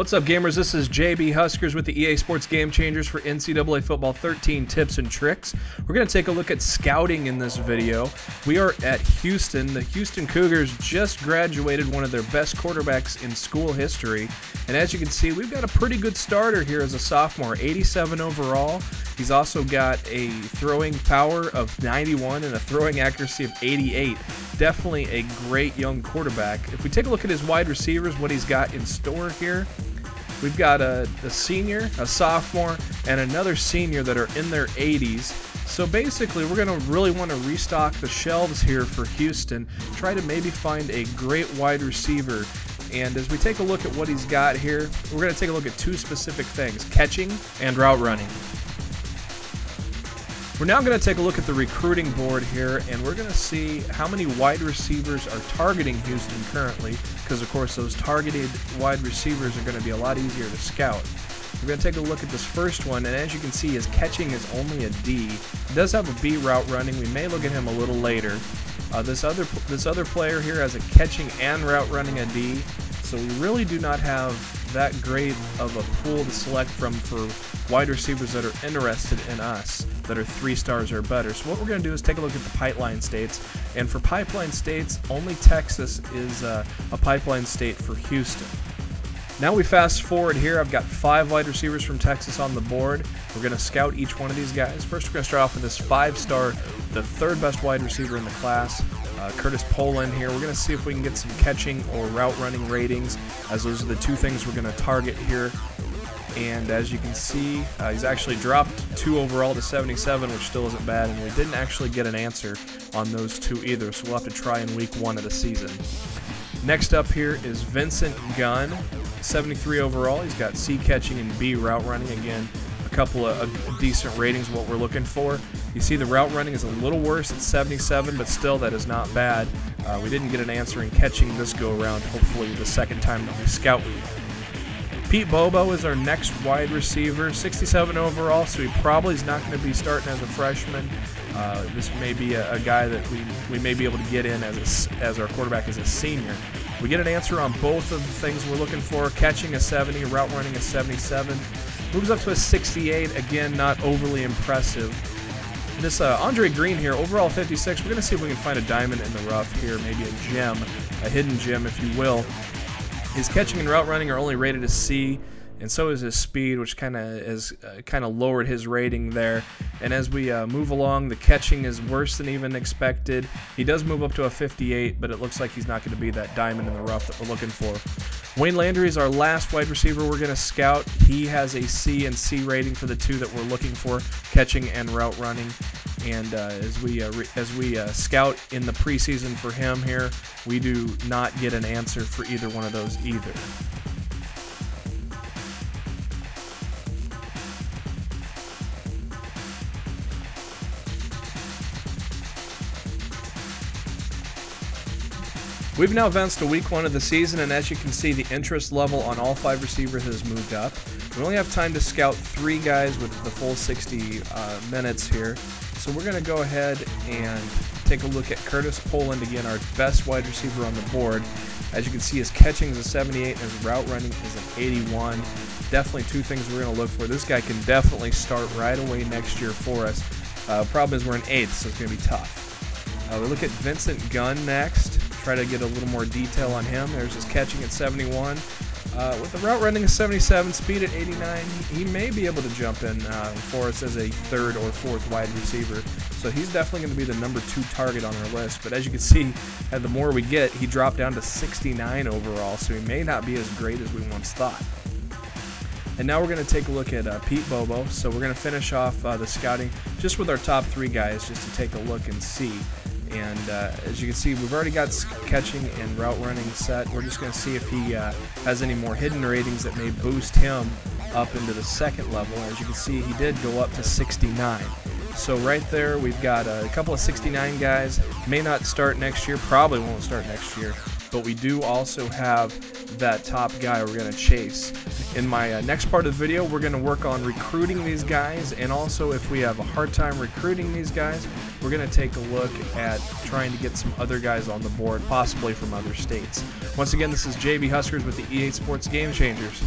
What's up, gamers? This is JB Huskers with the EA Sports Game Changers for NCAA Football 13 Tips and Tricks. We're going to take a look at scouting in this video. We are at Houston. The Houston Cougars just graduated one of their best quarterbacks in school history. And as you can see, we've got a pretty good starter here as a sophomore, 87 overall. He's also got a throwing power of 91 and a throwing accuracy of 88. Definitely a great young quarterback. If we take a look at his wide receivers, what he's got in store here, we've got a senior, a sophomore, and another senior that are in their 80s. So basically, we're going to really want to restock the shelves here for Houston, try to maybe find a great wide receiver. And as we take a look at what he's got here, we're going to take a look at two specific things, catching and route running. We're now going to take a look at the recruiting board here, and we're going to see how many wide receivers are targeting Houston currently, because of course those targeted wide receivers are going to be a lot easier to scout. We're going to take a look at this first one, and as you can see, his catching is only a D. He does have a B route running. We may look at him a little later. This other player here has a catching and route running a D, so we really do not have that great of a pool to select from for wide receivers that are interested in us, that are 3 stars or better. So what we're going to do is take a look at the pipeline states, and for pipeline states, only Texas is a pipeline state for Houston. Now we fast forward here. I've got 5 wide receivers from Texas on the board. We're going to scout each one of these guys. First, we're going to start off with this 5-star, the 3rd best wide receiver in the class, Curtis Poland here. We're going to see if we can get some catching or route running ratings, as those are the 2 things we're going to target here. And as you can see, he's actually dropped 2 overall to 77, which still isn't bad, and we didn't actually get an answer on those 2 either, so we'll have to try in week 1 of the season. Next up here is Vincent Gunn, 73 overall. He's got C catching and B route running. Again, a couple of decent ratings, what we're looking for. You see the route running is a little worse at 77, but still that is not bad. We didn't get an answer in catching this go around, hopefully the second time that we scout. Pete Bobo is our next wide receiver, 67 overall, so he probably is not going to be starting as a freshman. This may be a guy that we may be able to get in as our quarterback as a senior. We get an answer on both of the things we're looking for. Catching a 70, route running a 77. Moves up to a 68, again, not overly impressive. This Andre Green here, overall 56. We're going to see if we can find a diamond in the rough here, maybe a gem, a hidden gem, if you will. His catching and route running are only rated as C, and so is his speed, which kind of lowered his rating there. And as we move along, the catching is worse than even expected. He does move up to a 58, but it looks like he's not going to be that diamond in the rough that we're looking for. Wayne Landry is our last wide receiver we're going to scout. He has a C and C rating for the 2 that we're looking for, catching and route running. And as we scout in the preseason for him here, we do not get an answer for either one of those either. We've now advanced to week 1 of the season, and as you can see, the interest level on all 5 receivers has moved up. We only have time to scout 3 guys with the full 60 minutes here. So we're going to go ahead and take a look at Curtis Poland, again, our best wide receiver on the board. As you can see, his catching is a 78 and his route running is an 81. Definitely 2 things we're going to look for. This guy can definitely start right away next year for us. Problem is we're in 8th, so it's going to be tough. We look at Vincent Gunn next. Try to get a little more detail on him. There's his catching at 71. With the route running at 77, speed at 89, he may be able to jump in for us as a 3rd or 4th wide receiver. So he's definitely going to be the number 2 target on our list. But as you can see, the more we get, he dropped down to 69 overall, so he may not be as great as we once thought. And now we're going to take a look at Pete Bobo. So we're going to finish off the scouting just with our top 3 guys, just to take a look and see. And as you can see, we've already got catching and route running set. We're just going to see if he has any more hidden ratings that may boost him up into the 2nd level. As you can see, he did go up to 69. So right there, we've got a couple of 69 guys. May not start next year, probably won't start next year. But we do also have that top guy we're going to chase. In my next part of the video, we're going to work on recruiting these guys, and also if we have a hard time recruiting these guys, we're going to take a look at trying to get some other guys on the board, possibly from other states. Once again, this is JB Huskers with the EA Sports Game Changers.